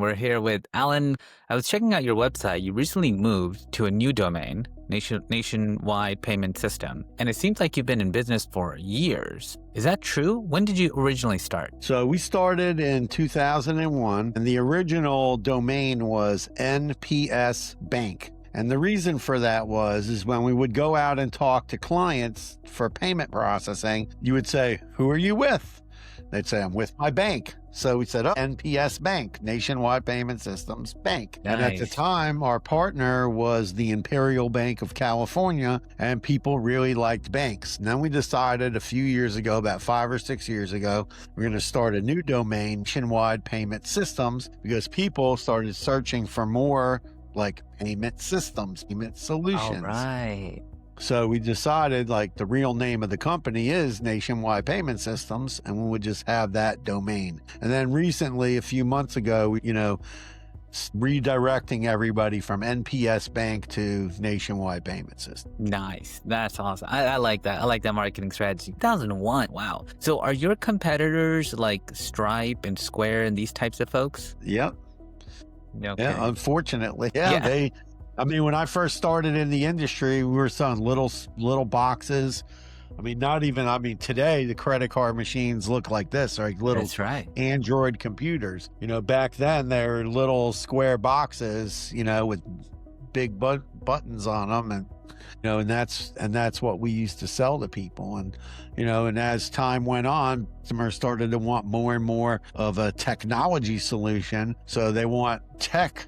We're here with Allen. I was checking out your website. You recently moved to a new domain, nationwide payment system, and it seems like you've been in business for years. Is that true? When did you originally start? So we started in 2001, and the original domain was NPS Bank. And the reason for that is when we would go out and talk to clients for payment processing, you would say, "Who are you with?" They'd say, "I'm with my bank." So we said, NPS Bank, Nationwide Payment Systems Bank. Nice. And at the time, our partner was the Imperial Bank of California, and people really liked banks. And then we decided a few years ago, about 5 or 6 years ago, we're going to start a new domain, Nationwide Payment Systems, because people started searching for more like payment systems, payment solutions. All right. So we decided like the real name of the company is Nationwide Payment Systems, and we would just have that domain. And then recently, a few months ago, redirecting everybody from NPS Bank to Nationwide Payment System. Nice. That's awesome. I like that. I like that marketing strategy. 2001. Wow. So are your competitors like Stripe and Square and these types of folks? Yep. Okay. Yeah, unfortunately. Yeah. When I first started in the industry, we were selling little boxes. Today the credit card machines look like this, like little That's right. Android computers. Back then they were little square boxes, with big buttons on them, and that's what we used to sell to people. And as time went on, customers started to want more and more of a technology solution. So they want tech.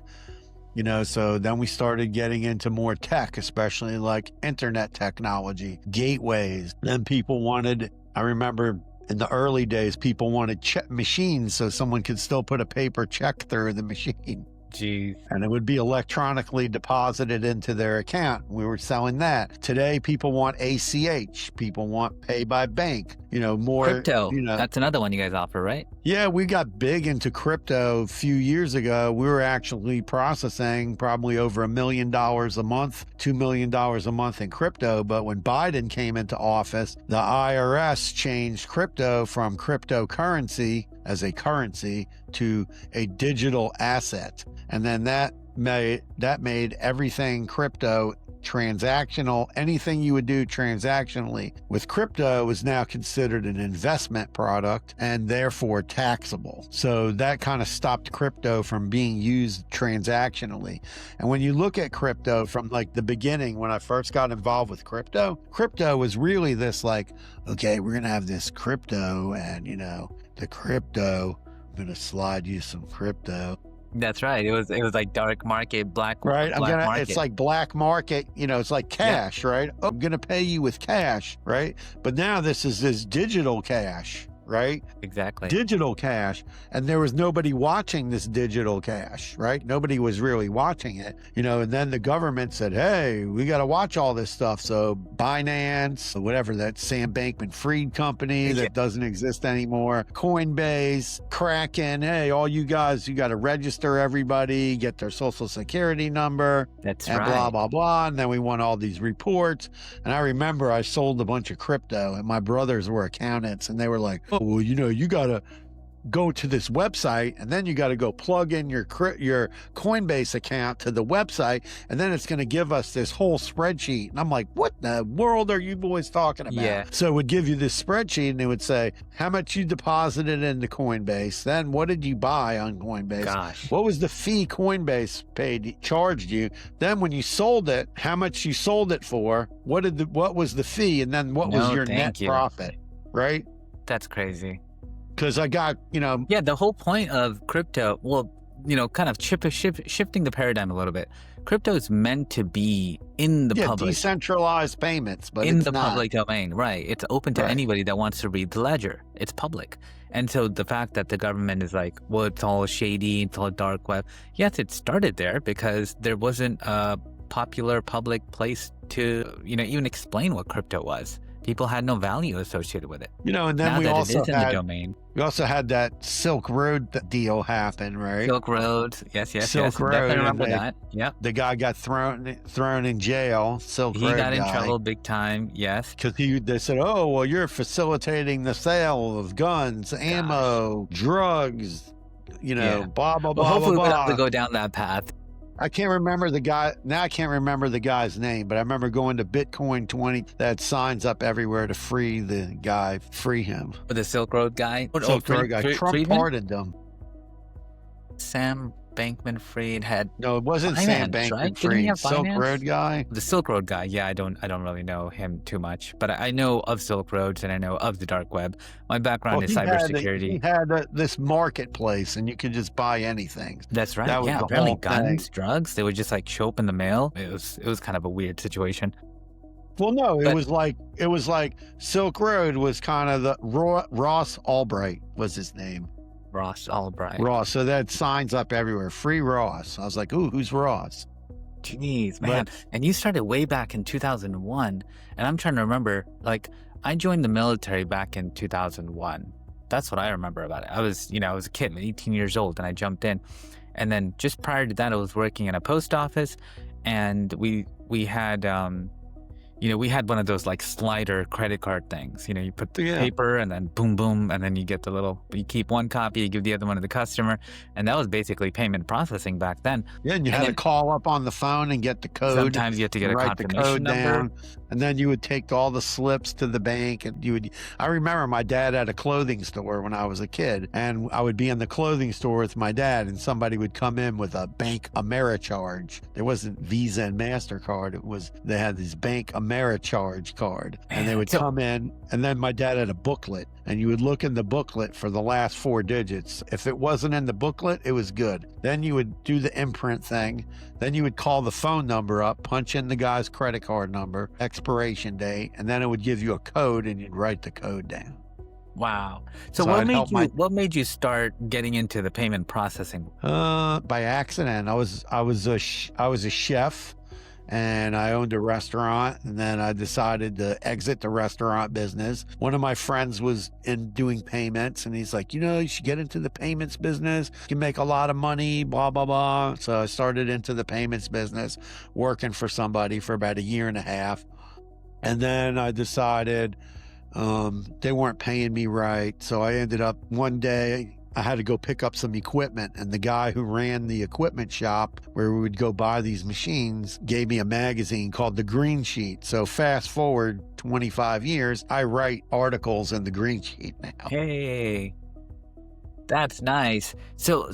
So then we started getting into more tech, especially like internet technology, gateways. Then I remember in the early days, people wanted check machines so someone could still put a paper check through the machine. Jeez. And it would be electronically deposited into their account. We were selling that. Today, people want ACH. People want pay by bank. More Crypto. That's another one you guys offer, right? Yeah, we got big into crypto a few years ago. We were actually processing probably over $1 million a month, $2 million a month in crypto. But when Biden came into office, the IRS changed crypto from cryptocurrency as a currency to a digital asset. And then that made everything crypto transactional. Anything you would do transactionally with crypto is now considered an investment product and therefore taxable. So that kind of stopped crypto from being used transactionally. And when you look at crypto from like the beginning, when I first got involved with crypto was really this like, okay, we're going to have this crypto and, the crypto, I'm going to slide you some crypto. That's right. It was like dark market, black right. market. It's like black market, it's like cash, right? Oh, I'm going to pay you with cash, right? But now this is this digital cash, right? Exactly. Digital cash. And there was nobody watching this digital cash, right? Nobody was really watching it, and then the government said, hey, we got to watch all this stuff. So Binance, whatever, that Sam Bankman-Fried company that doesn't exist anymore, Coinbase, Kraken, hey, all you guys, you got to register everybody, get their social security number. That's and right. blah, blah, blah. And then we won all these reports. And I remember I sold a bunch of crypto and my brothers were accountants and they were like, oh, well, you got to go to this website and then you got to go plug in your Coinbase account to the website. And then it's going to give us this whole spreadsheet. And I'm like, what in the world are you boys talking about? Yeah. So it would give you this spreadsheet and it would say how much you deposited into Coinbase. Then what did you buy on Coinbase? Gosh. What was the fee Coinbase charged you? Then when you sold it, how much you sold it for? What was the fee? And then what was your net profit? Right? That's crazy. Because I got, Yeah, the whole point of crypto, kind of shifting the paradigm a little bit. Crypto is meant to be in the public. Decentralized payments, but in it's the not. Public domain, right? It's open to anybody that wants to read the ledger. It's public. And so the fact that the government is like, well, it's all shady, it's all dark web. Yes, it started there because there wasn't a popular public place to, even explain what crypto was. People had no value associated with it. And then now we that also it is in the domain. We also had that Silk Road deal happen, right? Silk Road, yes. Silk Road. Definitely remember that. Yep. The guy got thrown in jail. Silk Road. He got in trouble big time. Yes. Because they said, "Oh, well, you're facilitating the sale of guns, ammo, drugs, Yeah. blah, blah, Well, blah, blah, hopefully we don't have to blah. go down that path. I can't remember the guy. Now I can't remember the guy's name, but I remember going to Bitcoin 20 that signs up everywhere to free the guy, free him. With the Silk Road guy. Silk Road guy. Trump Friedman? pardoned him. Sam Bankman-Fried had No, it wasn't finance, Sam right? Didn't he Bankman-Fried. have Silk finance? Road guy. The Silk Road guy. Yeah, I don't really know him too much, but I know of Silk Roads and I know of the dark web. My background is cybersecurity. He had this marketplace, and you could just buy anything. That's right. That was Yeah, the apparently whole guns, thing. drugs, they would just like show up in the mail. It was kind of a weird situation. Well, no, But- it was like Silk Road was kind of the Ross Albright was his name. Ross Albright. Ross. So that signs up everywhere. Free Ross. I was like, ooh, who's Ross? Jeez, man. And you started way back in 2001. And I'm trying to remember, like, I joined the military back in 2001. That's what I remember about it. I was a kid, 18 years old, and I jumped in. And then just prior to that, I was working in a post office, and we had we had one of those like slider credit card things. You put the paper and then boom, boom, and then you get you keep one copy, you give the other one to the customer. And that was basically payment processing back then. Yeah, and you had to call up on the phone and get the code. Sometimes you have to get a write the confirmation code number. down, and then you would take all the slips to the bank. And I remember my dad had a clothing store when I was a kid, and I would be in the clothing store with my dad, and somebody would come in with a bank Americharge. There wasn't Visa and MasterCard. They had this bank Americharge card, and they would come in, and then my dad had a booklet, and you would look in the booklet for the last 4 digits. If it wasn't in the booklet, it was good. Then you would do the imprint thing. Then you would call the phone number up, punch in the guy's credit card number, expiration date, and then it would give you a code, and you'd write the code down. Wow. So what made you start getting into the payment processing? By accident. I was a chef, and I owned a restaurant, and then I decided to exit the restaurant business. One of my friends was in doing payments, and he's like, you should get into the payments business. You can make a lot of money, blah, blah, blah. So I started into the payments business, working for somebody for about 1.5 years. And then I decided they weren't paying me right. So I ended up one day, I had to go pick up some equipment, and the guy who ran the equipment shop where we would go buy these machines gave me a magazine called The Green Sheet. So fast forward 25 years, I write articles in The Green Sheet now. Hey, that's nice. So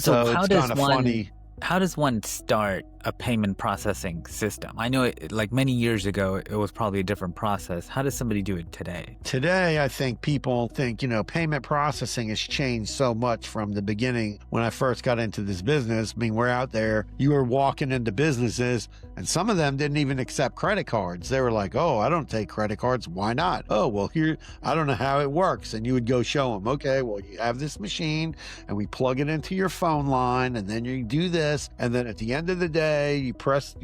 how does one start a payment processing system? I know like many years ago, it was probably a different process. How does somebody do it today? Today, I think people think, payment processing has changed so much from the beginning. When I first got into this business, I mean, we're out there, you were walking into businesses, and some of them didn't even accept credit cards. They were like, oh, I don't take credit cards. Why not? Oh, well, here, I don't know how it works. And you would go show them, okay, well, you have this machine, and we plug it into your phone line, and then you do this. And then at the end of the day, you press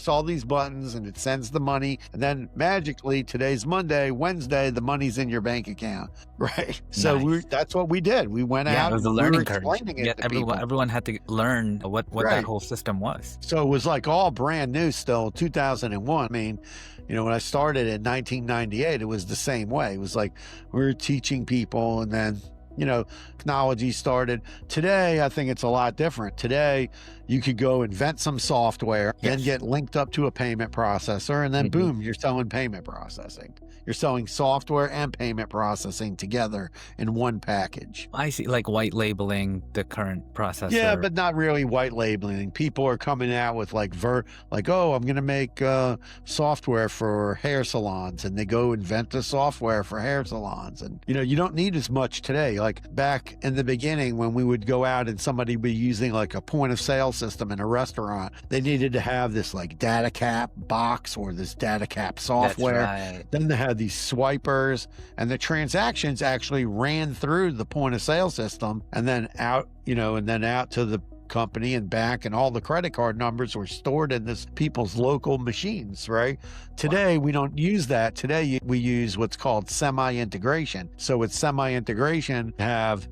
all these buttons, and it sends the money. And then magically, today's Monday, Wednesday, the money's in your bank account, right? So Nice. that's what we did. We went out. It was a and learning we were curve. explaining it to people. Everyone had to learn what Right. that whole system was. So it was like all brand new still, 2001. I mean, when I started in 1998, it was the same way. It was like we were teaching people, and then technology started. Today, I think it's a lot different. Today, you could go invent some software, then get linked up to a payment processor, and then boom, you're selling payment processing. You're selling software and payment processing together in one package. I see, like white labeling the current processor. Yeah, but not really white labeling. People are coming out with oh, I'm going to make software for hair salons, and they go invent the software for hair salons. And, you don't need as much today. Like back in the beginning when we would go out and somebody would be using like a point of sale system in a restaurant, they needed to have this like data cap box or this data cap software. That's right. Then they had these swipers, and the transactions actually ran through the point of sale system and then out, and then out to the company and back, and all the credit card numbers were stored in this people's local machines, right? Today, we don't use that. Today, we use what's called semi-integration. So with semi-integration, have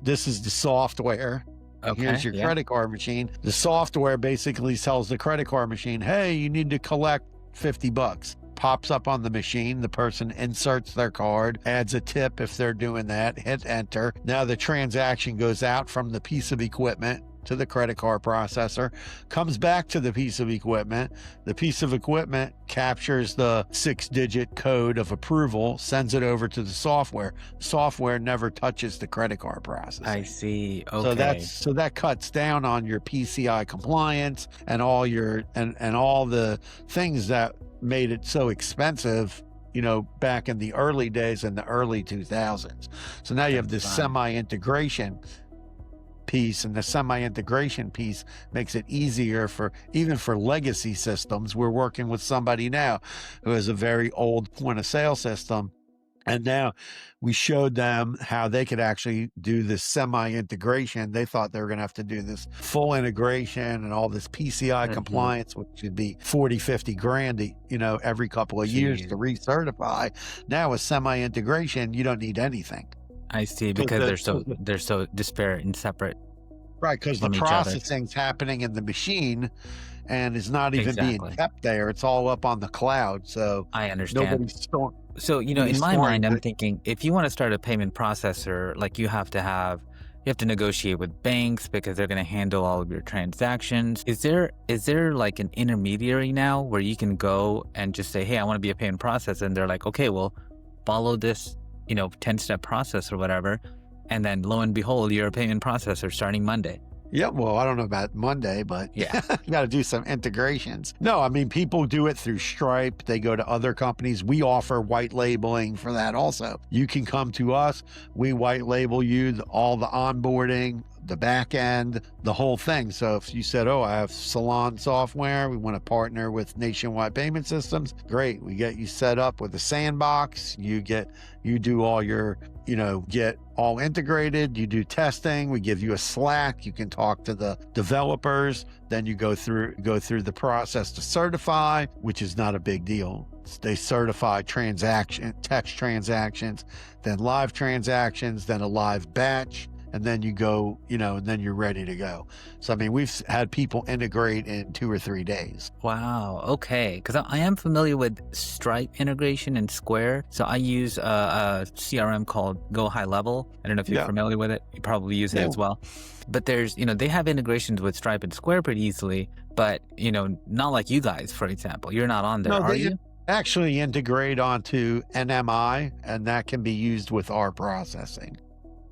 this is the software. Okay, Here's your credit card machine. The software basically tells the credit card machine, hey, you need to collect $50. pops up on the machine. The person inserts their card, adds a tip if they're doing that, hit enter. Now the transaction goes out from the piece of equipment to the credit card processor, comes back to the piece of equipment. The piece of equipment captures the 6-digit code of approval, sends it over to the software. Software never touches the credit card processing. I see. Okay. So that cuts down on your PCI compliance and all your and all the things that made it so expensive, back in the early days, in the early 2000s. So now you have this semi-integration piece, and the semi-integration piece makes it easier even for legacy systems. We're working with somebody now who has a very old point of sale system, and now we showed them how they could actually do this semi-integration. They thought they were going to have to do this full integration and all this PCI compliance, which should be 40, 50 grand, every couple of years to recertify. Now with semi-integration, you don't need anything. I see, because they're so disparate and separate. Right, because the processing's happening in the machine and is not even being kept there. It's all up on the cloud. So I understand. Nobody's storing. So, in my mind, I'm thinking, if you want to start a payment processor, like you have to negotiate with banks because they're going to handle all of your transactions. Is there like an intermediary now where you can go and just say, hey, I want to be a payment processor, and they're like, okay, well, follow this 10-step process or whatever, and then lo and behold, you're a payment processor starting Monday. Yeah, well, I don't know about Monday, but yeah, you got to do some integrations. No, I mean, people do it through Stripe. They go to other companies. We offer white labeling for that also. You can come to us. We white label you all the onboarding, the back end, the whole thing. So if you said, I have Salon software, we want to partner with Nationwide Payment Systems, great. We get you set up with a sandbox. You do all your, get all integrated. You do testing. We give you a Slack. You can talk to the developers. Then you go through the process to certify, which is not a big deal. They certify text transactions, then live transactions, then a live batch. And then you go, and then you're ready to go. So, I mean, we've had people integrate in 2 or 3 days. Wow. Okay. Because I am familiar with Stripe integration and Square. So I use a CRM called Go High Level. I don't know if you're familiar with it. You probably use it as well. But there's, they have integrations with Stripe and Square pretty easily. But, not like you guys, for example. You're not on there, are you? Actually integrate onto NMI, and that can be used with our processing.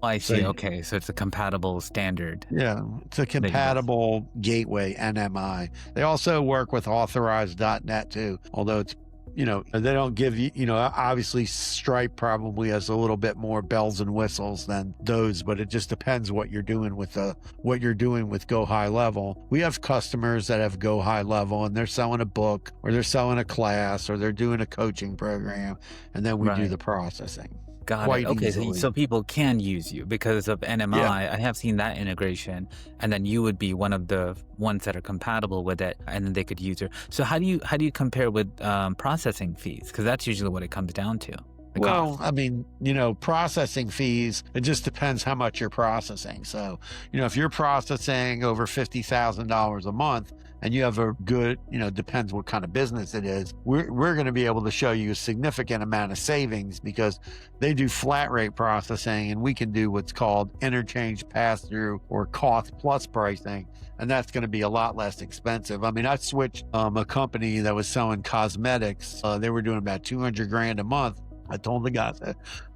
I see. Okay. So it's a compatible standard. Yeah. It's a compatible gateway, NMI. They also work with authorized.net too, although it's, they don't give you, obviously Stripe probably has a little bit more bells and whistles than those, but it just depends what you're doing with Go High Level. We have customers that have Go High Level and they're selling a book or they're selling a class or they're doing a coaching program, and then we do the processing. Got it. Okay, so people can use you because of NMI. Yeah. I have seen that integration, and then you would be one of the ones that are compatible with it, and then they could use it. So how do you compare with processing fees? Because that's usually what it comes down to. Well, I mean, processing fees, it just depends how much you're processing. So, if you're processing over $50,000 a month and you have a good, depends what kind of business it is, we're going to be able to show you a significant amount of savings because they do flat rate processing and we can do what's called interchange pass-through or cost plus pricing. And that's going to be a lot less expensive. I mean, I switched a company that was selling cosmetics. They were doing about 200 grand a month. I told the guy,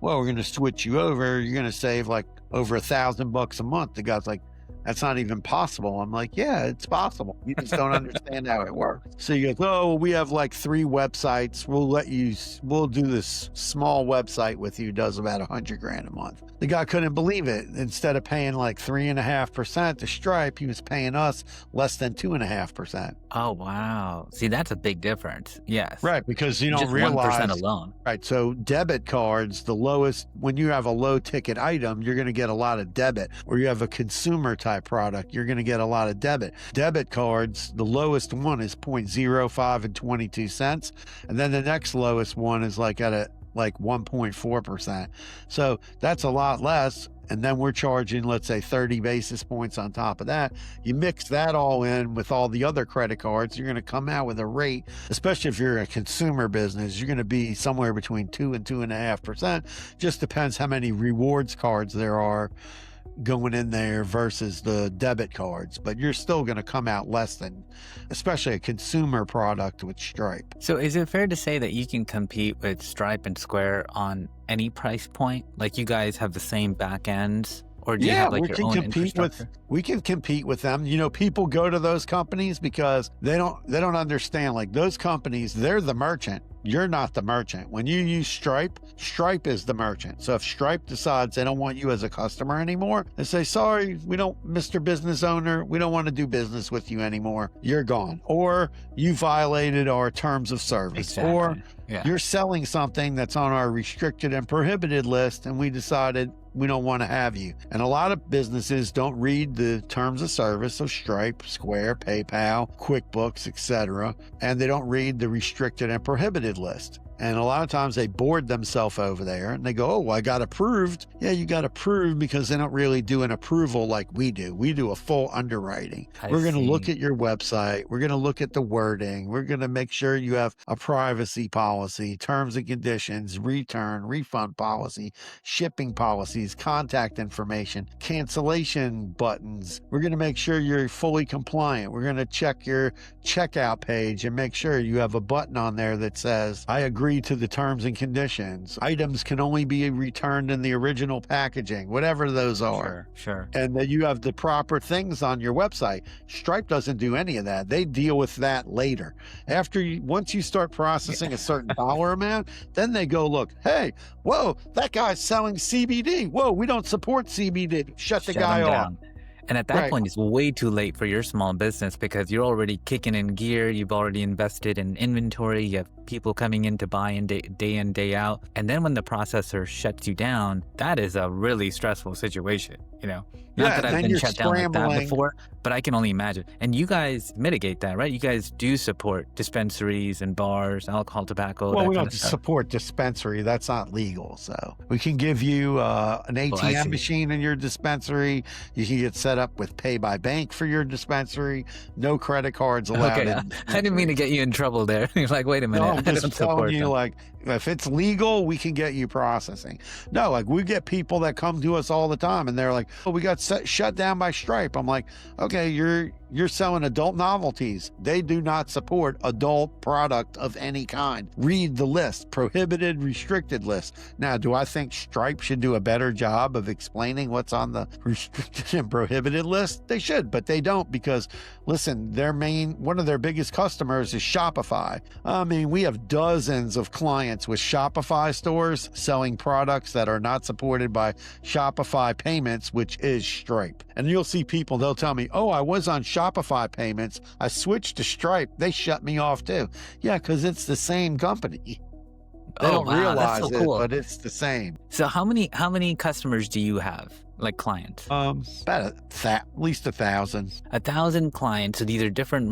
well, we're going to switch you over. You're going to save like over $1,000 a month. The guy's like, that's not even possible. I'm like, yeah, it's possible. You just don't understand how it works. So he goes, we have like 3 websites. We'll do this small website with you. Does about 100 grand a month. The guy couldn't believe it. Instead of paying like 3.5% to Stripe, he was paying us less than 2.5%. Oh, wow. See, that's a big difference. Yes. Right. Because you don't just realize 1% alone. Right. So debit cards, the lowest, when you have a low ticket item, you're going to get a lot of debit. Or you have a consumer type product, you're going to get a lot of debit. Debit cards, the lowest one is 0.05 and 22 cents. And then the next lowest one is like at 1.4%. So that's a lot less. and then we're charging, let's say 30 basis points on top of that. You mix that all in with all the other credit cards, you're going to come out with a rate, especially if you're a consumer business, you're going to be somewhere between 2 and 2.5%. Just depends how many rewards cards there are going in there versus the debit cards, but you're still going to come out less than, especially a consumer product with Stripe. So is it fair to say that you can compete with Stripe and Square on any price point? Like you guys have the same back ends? Or do you have like your own infrastructure? We can compete with them. You know, people go to those companies because they don't understand, like those companies, they're the merchant. You're not the merchant. When you use Stripe, Stripe is the merchant. So if Stripe decides they don't want you as a customer anymore, they say, sorry, we don't, Mr. Business Owner, we don't want to do business with you anymore. You're gone. Or you violated our terms of service. Exactly. Or Yeah. you're selling something that's on our restricted and prohibited list, and we decided we don't want to have you. And a lot of businesses don't read the terms of service of Stripe, Square, PayPal, QuickBooks, etc., and they don't read the restricted and prohibited list. And a lot of times they board themselves over there and they go, oh, well, I got approved. Yeah, you got approved, because they don't really do an approval like we do. We do a full underwriting. We're going to look at your website. We're going to look at the wording. We're going to make sure you have a privacy policy, terms and conditions, return, refund policy, shipping policies, contact information, cancellation buttons. We're going to make sure you're fully compliant. We're going to check your checkout page and make sure you have a button on there that says, I agree to the terms and conditions. Items can only be returned in the original packaging, whatever those are. Sure. And that you have the proper things on your website. Stripe doesn't do any of that. They deal with that later. Once you start processing a certain dollar amount, then they go, look, hey, whoa, that guy's selling CBD. Whoa, we don't support CBD. Shut the guy off. And at that point, it's way too late for your small business, because you're already kicking in gear. You've already invested in inventory. You have people coming in to buy in day in, day out. And then when the processor shuts you down, that is a really stressful situation, you know? Not that I've been shut down like that before, but I can only imagine. And you guys mitigate that, right? You guys do support dispensaries and bars, alcohol, tobacco. Well, we don't support dispensary. That's not legal. So we can give you an ATM machine in your dispensary. You can get set up with Pay by Bank for your dispensary. No credit cards allowed. Okay, I didn't mean to get you in trouble there. You're like, wait a minute. No, I'm just telling you, like, if it's legal, we can get you processing. No, like we get people that come to us all the time and they're like, oh, we got shut down by Stripe. I'm like, okay, you're selling adult novelties. They do not support adult product of any kind. Read the list, prohibited, restricted list. Now, do I think Stripe should do a better job of explaining what's on the restricted and prohibited list? They should, but they don't, because listen, one of their biggest customers is Shopify. I mean, we have dozens of clients with Shopify stores selling products that are not supported by Shopify payments, which is Stripe. And you'll see people, they'll tell me, oh, I was on Shopify payments. I switched to Stripe. They shut me off too. Yeah, because it's the same company. They don't realize it, but it's the same. So how many customers do you have, like clients? About at least 1,000. 1,000 clients. So these are different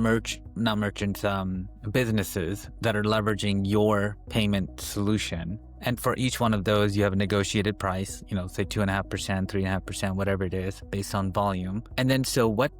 businesses that are leveraging your payment solution. And for each one of those, you have a negotiated price, you know, say 2.5%, 3.5%, whatever it is, based on volume. And then, so what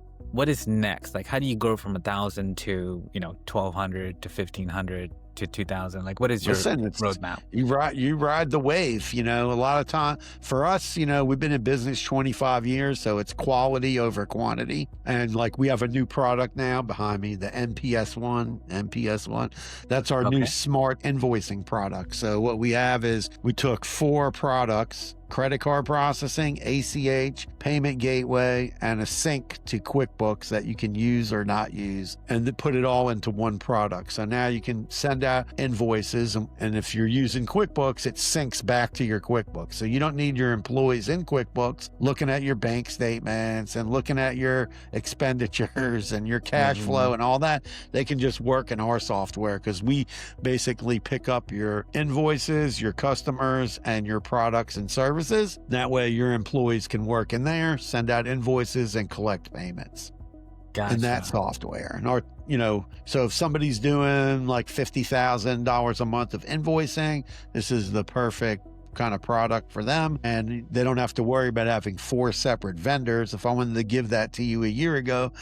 is next? Like, how do you go from 1,000 to, 1,200 to 1,500 to 2,000? Like, what is your roadmap? You ride the wave. A lot of time for us, we've been in business 25 years, so it's quality over quantity. And like, we have a new product now behind me, the NPS one. That's our new smart invoicing product. So what we have is we took 4 products: credit card processing, ACH, payment gateway, and a sync to QuickBooks that you can use or not use, and then put it all into one product. So now you can send out invoices, and if you're using QuickBooks, it syncs back to your QuickBooks. So you don't need your employees in QuickBooks looking at your bank statements and looking at your expenditures and your cash flow and all that. They can just work in our software, because we basically pick up your invoices, your customers, and your products and services. That way your employees can work in there, send out invoices, and collect payments. Gotcha. In that software. And so if somebody's doing like $50,000 a month of invoicing, this is the perfect kind of product for them, and they don't have to worry about having 4 separate vendors. If I wanted to give that to you a year ago,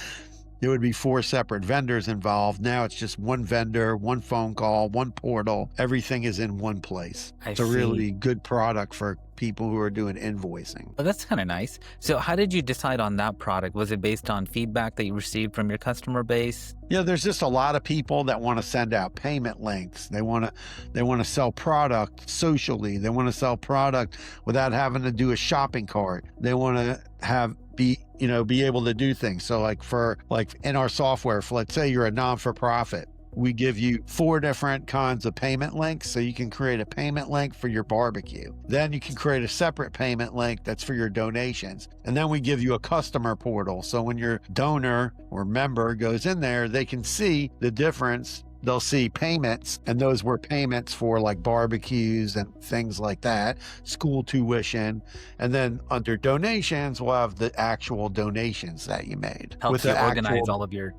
there would be 4 separate vendors involved. Now it's just one vendor, one phone call, one portal. Everything is in one place. It's a really good product for people who are doing invoicing. Oh, that's kind of nice. So how did you decide on that product? Was it based on feedback that you received from your customer base? Yeah, there's just a lot of people that want to send out payment links. They want to sell product socially. They want to sell product without having to do a shopping cart. They want to be able to do things. So like in our software, for let's say you're a non-for-profit, we give you 4 different kinds of payment links. So you can create a payment link for your barbecue. Then you can create a separate payment link that's for your donations. And then we give you a customer portal. So when your donor or member goes in there, they can see the difference. They'll see payments, and those were payments for like barbecues and things like that, school tuition. And then under donations, we'll have the actual donations that you made. Helps you organize all of your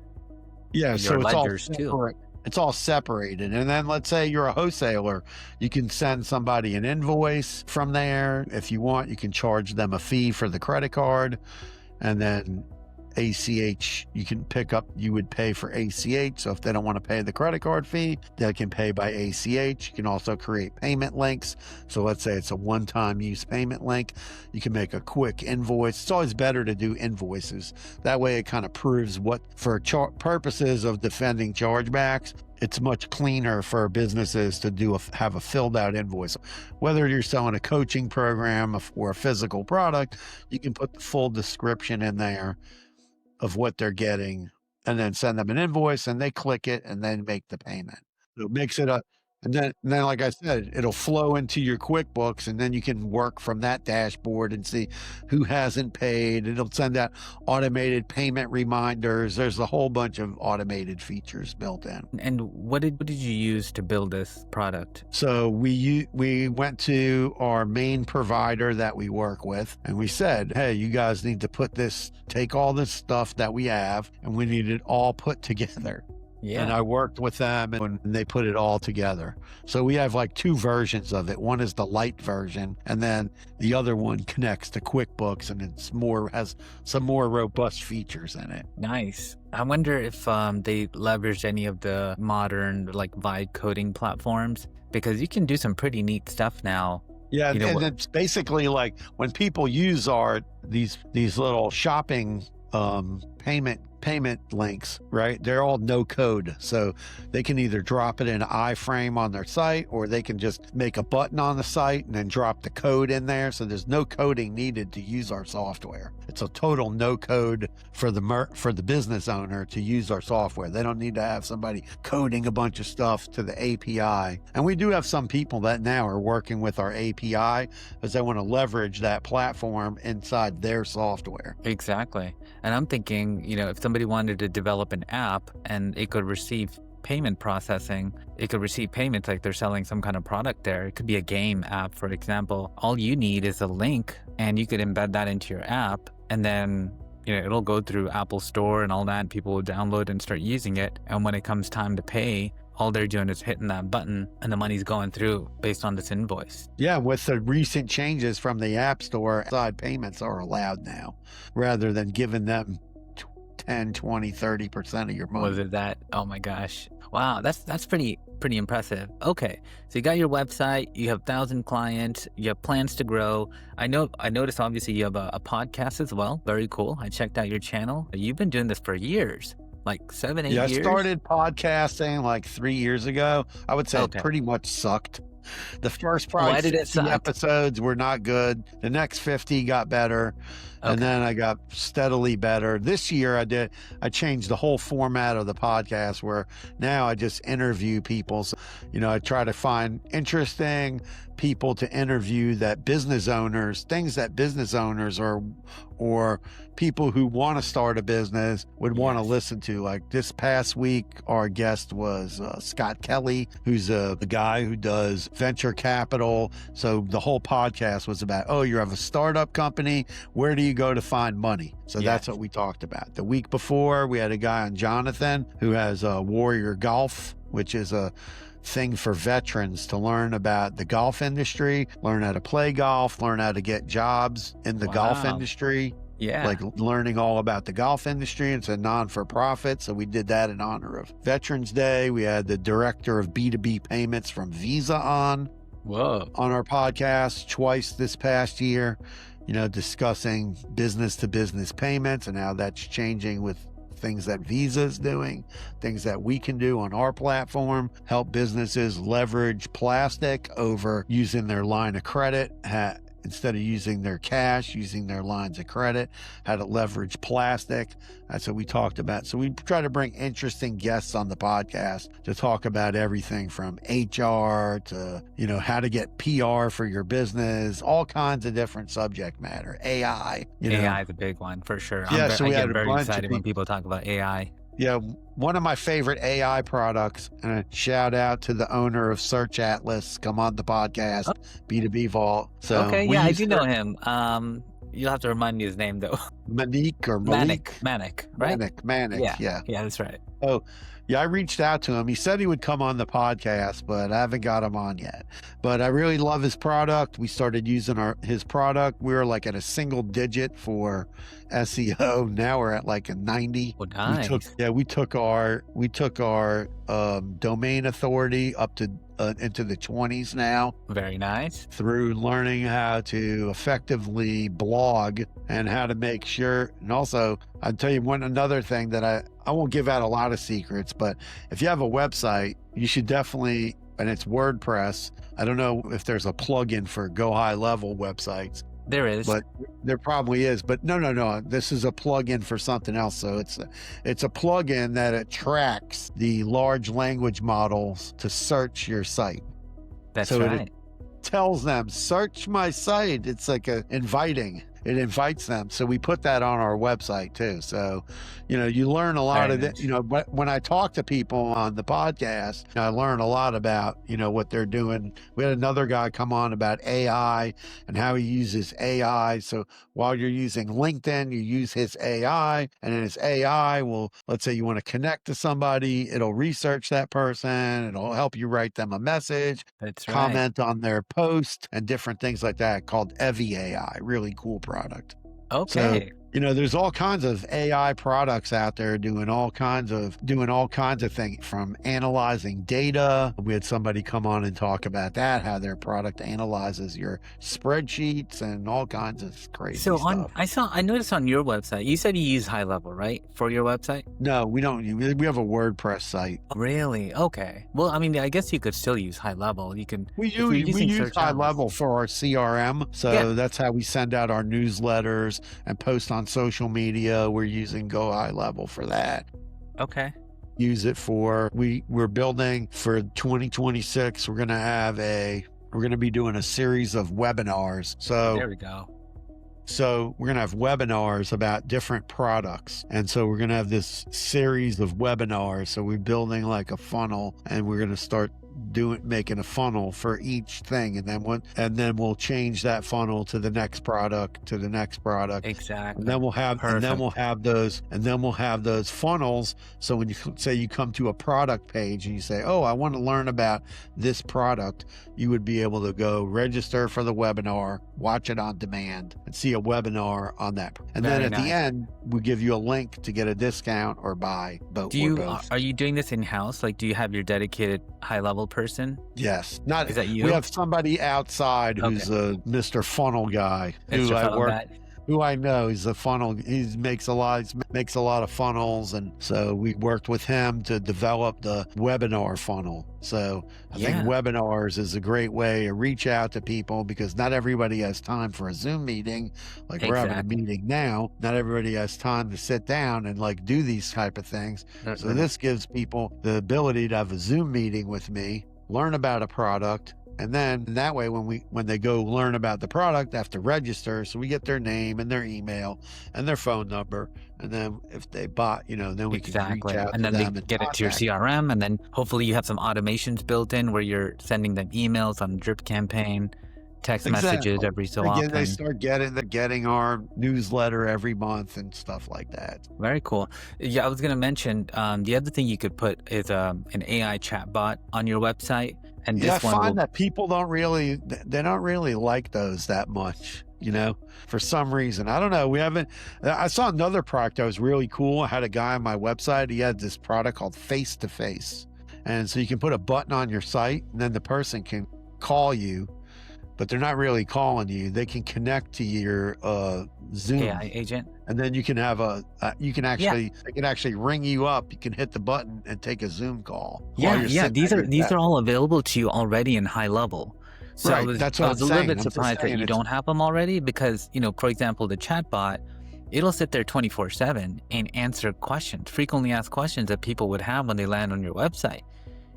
ledgers too. It's all separated. And then let's say you're a wholesaler, you can send somebody an invoice from there. If you want, you can charge them a fee for the credit card, and then ACH, you would pay for ACH. So if they don't want to pay the credit card fee, they can pay by ACH. You can also create payment links. So let's say it's a one-time use payment link. You can make a quick invoice. It's always better to do invoices. That way it kind of proves what, for purposes of defending chargebacks, it's much cleaner for businesses to have a filled out invoice. Whether you're selling a coaching program or a physical product, you can put the full description in there of what they're getting, and then send them an invoice, and they click it and then make the payment. So it makes it and then like I said, it'll flow into your QuickBooks, and then you can work from that dashboard and see who hasn't paid. It'll send out automated payment reminders. There's a whole bunch of automated features built in. And what did you use to build this product? So we went to our main provider that we work with, and we said, hey, you guys need to take all this stuff that we have, and we need it all put together. Yeah. And I worked with them, and they put it all together. So we have like 2 versions of it. One is the light version, and then the other one connects to QuickBooks, and has some more robust features in it. Nice. I wonder if they leveraged any of the modern like vibe coding platforms, because you can do some pretty neat stuff now. Yeah, and it's basically like when people use these little shopping payment links, right? They're all no code. So they can either drop it in an iframe on their site, or they can just make a button on the site and then drop the code in there. So there's no coding needed to use our software. It's a total no code for the business owner to use our software. They don't need to have somebody coding a bunch of stuff to the API. And we do have some people that now are working with our API because they want to leverage that platform inside their software. Exactly. And I'm thinking, if somebody wanted to develop an app and it could receive payment processing, it could receive payments like they're selling some kind of product there. It could be a game app, for example. All you need is a link, and you could embed that into your app, and then it'll go through Apple Store and all that, and people will download and start using it. And when it comes time to pay, all they're doing is hitting that button, and the money's going through based on this invoice. Yeah, with the recent changes from the App Store, side payments are allowed now, rather than giving them 10, 20, 30% of your money. Was it that? Oh my gosh. Wow, that's pretty impressive. Okay, so you got your website, you have 1,000 clients, you have plans to grow. I noticed obviously you have a podcast as well. Very cool. I checked out your channel. You've been doing this for years. Like 7, 8 years? Yeah, I started podcasting like 3 years ago. I would say it pretty much sucked. The first probably 50 episodes were not good. The next 50 got better. Okay. And then I got steadily better. This year I changed the whole format of the podcast, where now I just interview people. So, I try to find interesting people to interview, things that business owners or people who want to start a business would want to listen to. Like this past week, our guest was Scott Kelly, who's the guy who does venture capital. So the whole podcast was about, you have a startup company. Where do you go to find money? So that's what we talked about. The week before, we had a guy on Jonathan who has Warrior Golf, which is thing for veterans to learn about the golf industry, learn how to play golf, learn how to get jobs in the golf Wow. industry. Yeah. Like learning all about the golf industry. It's a non-for-profit, so we did that in honor of Veterans Day. We had the director of B2B payments from Visa on our podcast twice this past year, discussing business-to-business payments and how that's changing with things that Visa's doing, things that we can do on our platform, help businesses leverage plastic over using their line of credit, instead of using their cash, using their lines of credit, how to leverage plastic. That's what we talked about. So we try to bring interesting guests on the podcast to talk about everything from HR to, how to get PR for your business, all kinds of different subject matter. AI. AI is a big one for sure. Yeah, so we I had get a very bunch excited when people talk about AI. Yeah, one of my favorite AI products, and a shout out to the owner of Search Atlas, come on the podcast, B2B Vault. So Okay, yeah, I do know him. You'll have to remind me his name though. Manique or Malik? Manic, right? Manic, yeah. Yeah, that's right. Oh, yeah, I reached out to him. He said he would come on the podcast, but I haven't got him on yet. But I really love his product. We started using his product. We were like at a single digit for SEO. Now we're at like a 90. Oh, nice. We took our domain authority up to into the 20s now. Very nice. Through learning how to effectively blog and how to make sure. And also, I'll tell you another thing that I won't give out a lot of secrets, but if you have a website, you should definitely, and it's WordPress. I don't know if there's a plugin for Go High Level websites. There is. But there probably is. But no. This is a plugin for something else. So it's a plugin that attracts the large language models to search your site. That's right. It tells them, search my site. It's like inviting. It invites them. So we put that on our website too. So, you learn a lot of it. But when I talk to people on the podcast, I learn a lot about, what they're doing. We had another guy come on about AI and how he uses AI. So while you're using LinkedIn, you use his AI, and in his AI let's say you want to connect to somebody, it'll research that person. It'll help you write them a message, comment on their post and different things like that, called Evie AI. Really cool product. Okay. So, there's all kinds of AI products out there doing all kinds of things, from analyzing data. We had somebody come on and talk about that, how their product analyzes your spreadsheets and all kinds of crazy stuff. I noticed on your website, you said you use High Level, right? For your website? No, we don't. We have a WordPress site. Really? Okay. Well, I mean, I guess you could still use High Level. We use High Level for our CRM. So that's how we send out our newsletters and post on social media. We're using Go High Level for that. Okay. Use it we're building for 2026. We're going to be doing a series of webinars. So there we go. So we're going to have webinars about different products. And so we're going to have this series of webinars. So we're building like a funnel, and we're going to start making a funnel for each thing, and then we'll change that funnel to the next product, Exactly. and then we'll have those funnels. So when you say you come to a product page and you say, oh, I want to learn about this product, you would be able to go register for the webinar, watch it on demand, and see a webinar on that. And then at the end, we give you a link to get a discount or buy both. Are you doing this in-house? Like, do you have your dedicated High Level person? Yes. Is that you? We have somebody outside who's a Mr. Funnel guy who I know. He's a funnel. He makes a lot of funnels, and so we worked with him to develop the webinar funnel. So I think webinars is a great way to reach out to people, because not everybody has time for a Zoom meeting. Like we're having a meeting now. Not everybody has time to sit down and like do these type of things. So this gives people the ability to have a Zoom meeting with me, learn about a product, and then that way, when they go learn about the product, they have to register. So we get their name and their email and their phone number. And then if they bought, then we can reach out and to then them they get it to your CRM. And then hopefully you have some automations built in where you're sending them emails on Drip campaign. text messages Exactly. every so Again, they often. start getting our newsletter every month and stuff like that. Very cool. Yeah, I was going to mention the other thing you could put is an AI chatbot on your website, and Yeah, I this one find will. that people they don't really like those that much, for some reason. I don't know. I saw another product that was really cool. I had a guy on my website. He had this product called Face to Face. And so you can put a button on your site and then the person can call you, but they're not really calling you. They can connect to your Zoom. AI agent. And then you can have they can actually ring you up. You can hit the button and take a Zoom call. while Yeah, you're yeah. sitting at your These desk. are all available to you already in high level. So Right, that's what I was I'm a little saying. bit I'm just surprised that saying you don't have them already because, for example, the chatbot, it'll sit there 24/7 and answer questions, frequently asked questions that people would have when they land on your website.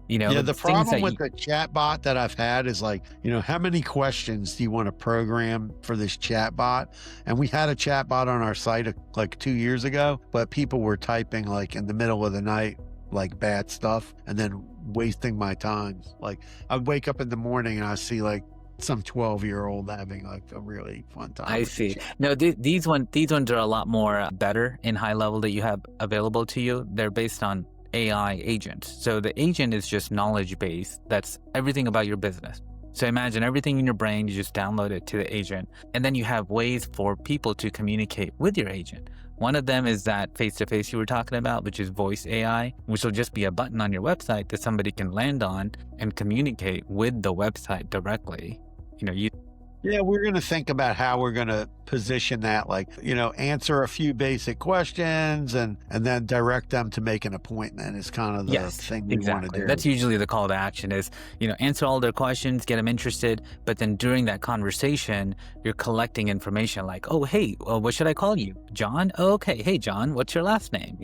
Yeah, the Things problem that with the chatbot that I've had is like, how many questions do you want to program for this chatbot? And we had a chatbot on our site like 2 years ago, but people were typing like in the middle of the night, like bad stuff, and then wasting my time. Like I'd wake up in the morning and I see like some 12-year-old having like a really fun time. I with the see. chat. No, these ones are a lot more better in high level that you have available to you. They're based on AI agents. So the agent is just knowledge base. That's everything about your business. So imagine everything in your brain, you just download it to the agent. And then you have ways for people to communicate with your agent. One of them is that face-to-face you were talking about, which is voice AI, which will just be a button on your website that somebody can land on and communicate with the website directly. Yeah, we're going to think about how we're going to position that, like, answer a few basic questions and then direct them to make an appointment is kind of the thing we want to do. That's usually the call to action is, answer all their questions, get them interested. But then during that conversation, you're collecting information like, oh, hey, what should I call you? John? Oh, okay. Hey, John, what's your last name?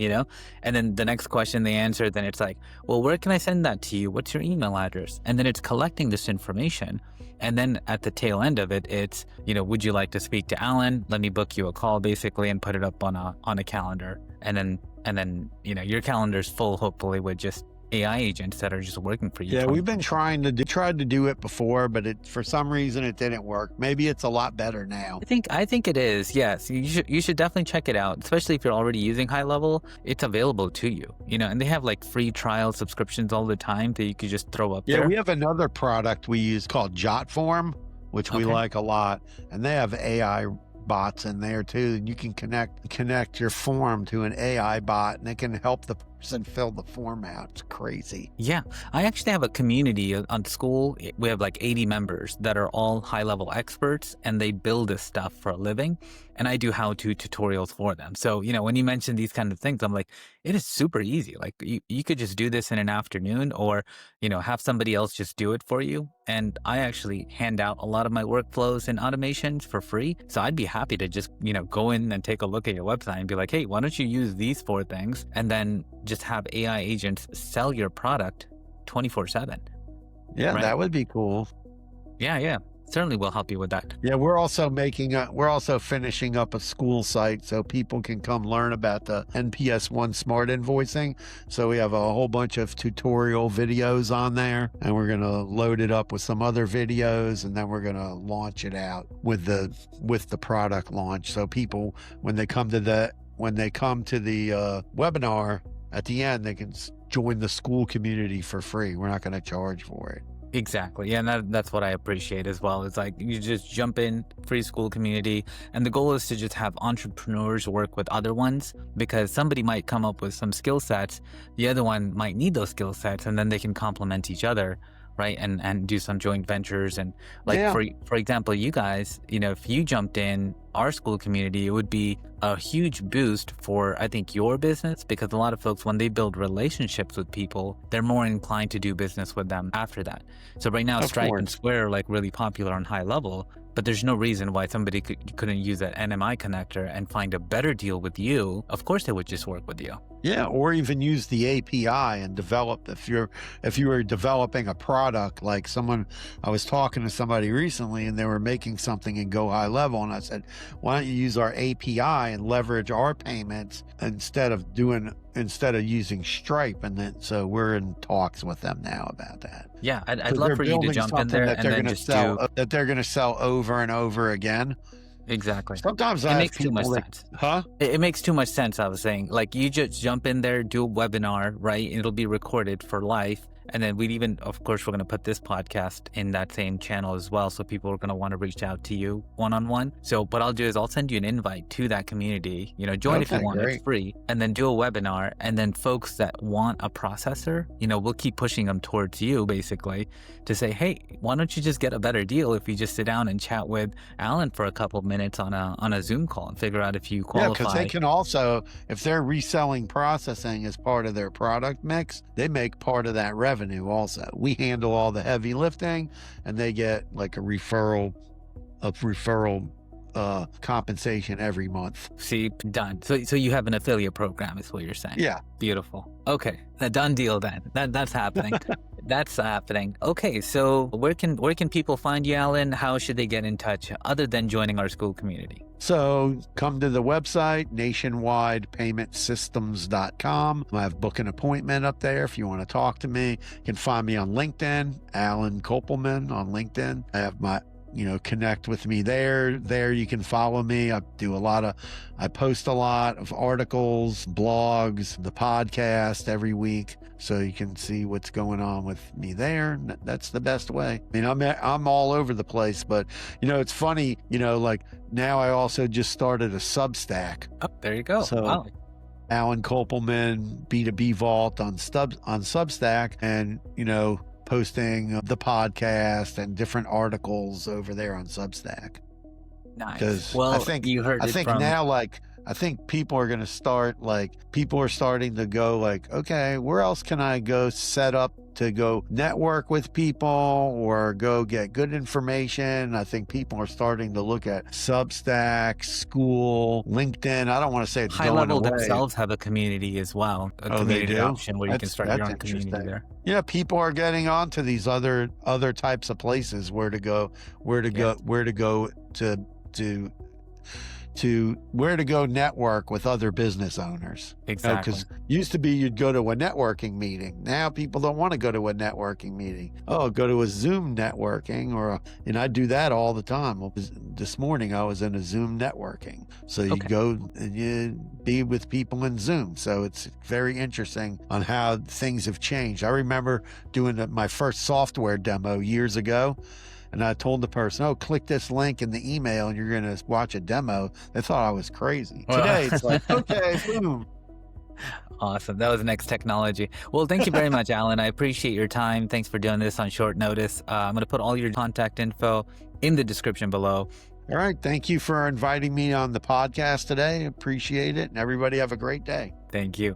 And then the next question they answer, then it's like, well, where can I send that to you? What's your email address? And then it's collecting this information. And then at the tail end of it, it's, would you like to speak to Allen? Let me book you a call basically and put it up on a calendar. And then, your calendar's full, hopefully, with just AI agents that are just working for you. Yeah, we've been tried to do it before, but for some reason it didn't work. Maybe it's a lot better now. I think it is. Yes, you should definitely check it out, especially if you're already using high level. It's available to you, and they have like free trial subscriptions all the time that you could just throw up there. Yeah, we have another product we use called JotForm, which we like a lot, and they have AI bots in there too. And you can connect your form to an AI bot, and it can help the person fill the form out. It's crazy. Yeah, I actually have a community on school. We have like 80 members that are all high-level experts, and they build this stuff for a living. And I do how-to tutorials for them. So, when you mention these kind of things, I'm like, it is super easy. Like you could just do this in an afternoon or, have somebody else just do it for you. And I actually hand out a lot of my workflows and automations for free. So I'd be happy to just, go in and take a look at your website and be like, hey, why don't you use these 4 things? And then just have AI agents sell your product 24/7. Yeah, right? That would be cool. Yeah. Certainly will help you with that. Yeah, we're also finishing up a school site so people can come learn about the NPS One Smart Invoicing. So we have a whole bunch of tutorial videos on there, and we're going to load it up with some other videos, and then we're going to launch it out with the product launch. So people, when they come to the webinar at the end, they can join the school community for free. We're not going to charge for it. Exactly. Yeah, and that's what I appreciate as well. It's like you just jump in, free school community, and the goal is to just have entrepreneurs work with other ones because somebody might come up with some skill sets, the other one might need those skill sets, and then they can complement each other, right? And do some joint ventures. And like, for example, you guys, if you jumped in our school community, it would be a huge boost for, I think, your business, because a lot of folks, when they build relationships with people, they're more inclined to do business with them after that. So right now, Stripe and Square are like really popular on high level, but there's no reason why somebody couldn't use that NMI connector and find a better deal with you. Of course, they would just work with you. Yeah, or even use the API and develop if you were developing a product, like I was talking to somebody recently and they were making something in Go High Level, and I said, why don't you use our API and leverage our payments instead of using Stripe? And then so we're in talks with them now about that. Yeah, I'd love for you to jump in there and then just that they're going to sell over and over again. Exactly. Sometimes it makes too much sense. Huh? It makes too much sense. I was saying, like, you just jump in there, do a webinar, right? It'll be recorded for life. And then of course, we're going to put this podcast in that same channel as well. So people are going to want to reach out to you one-on-one. So what I'll do is I'll send you an invite to that community, join if you want, it's free, and then do a webinar. And then folks that want a processor, we'll keep pushing them towards you basically to say, hey, why don't you just get a better deal if you just sit down and chat with Allen for a couple of minutes on a Zoom call and figure out if you qualify. Yeah, because they can also, if they're reselling processing as part of their product mix, they make part of that revenue also. We handle all the heavy lifting and they get like a referral compensation every month. See, done. So you have an affiliate program is what you're saying. Yeah. Beautiful. Okay. A done deal then. That's happening. That's happening. Okay. So where can people find you, Allen? How should they get in touch other than joining our school community? So come to the website, nationwidepaymentsystems.com. I have book an appointment up there if you want to talk to me. You can find me on LinkedIn, Allen Kopelman on LinkedIn. I have my connect with me there. There you can follow me. I post a lot of articles, blogs, the podcast every week. So you can see what's going on with me there. That's the best way. I mean, I'm all over the place, but it's funny, like now I also just started a Substack. Oh, there you go. So, wow. Allen Kopelman, B2B Vault on Substack, and, posting the podcast and different articles over there on Substack. Nice. Well, I think people are going to start, people are starting to go like, okay, where else can I go set up to go network with people or go get good information? I think people are starting to look at Substack, school, LinkedIn. I don't want to say it's High going Level away. themselves have a community as well. A community option where you can start your own community there. Yeah, people are getting onto these other types of places where to go network with other business owners. Exactly. Because used to be you'd go to a networking meeting. Now people don't want to go to a networking meeting. Oh, go to a Zoom networking and I do that all the time. This morning I was in a Zoom networking. So you go and you be with people in Zoom. So it's very interesting on how things have changed. I remember doing my first software demo years ago. And I told the person, oh, click this link in the email and you're going to watch a demo. They thought I was crazy. Today, it's like, okay, boom. Awesome. That was next technology. Well, thank you very much, Allen. I appreciate your time. Thanks for doing this on short notice. I'm going to put all your contact info in the description below. All right. Thank you for inviting me on the podcast today. Appreciate it. And everybody have a great day. Thank you.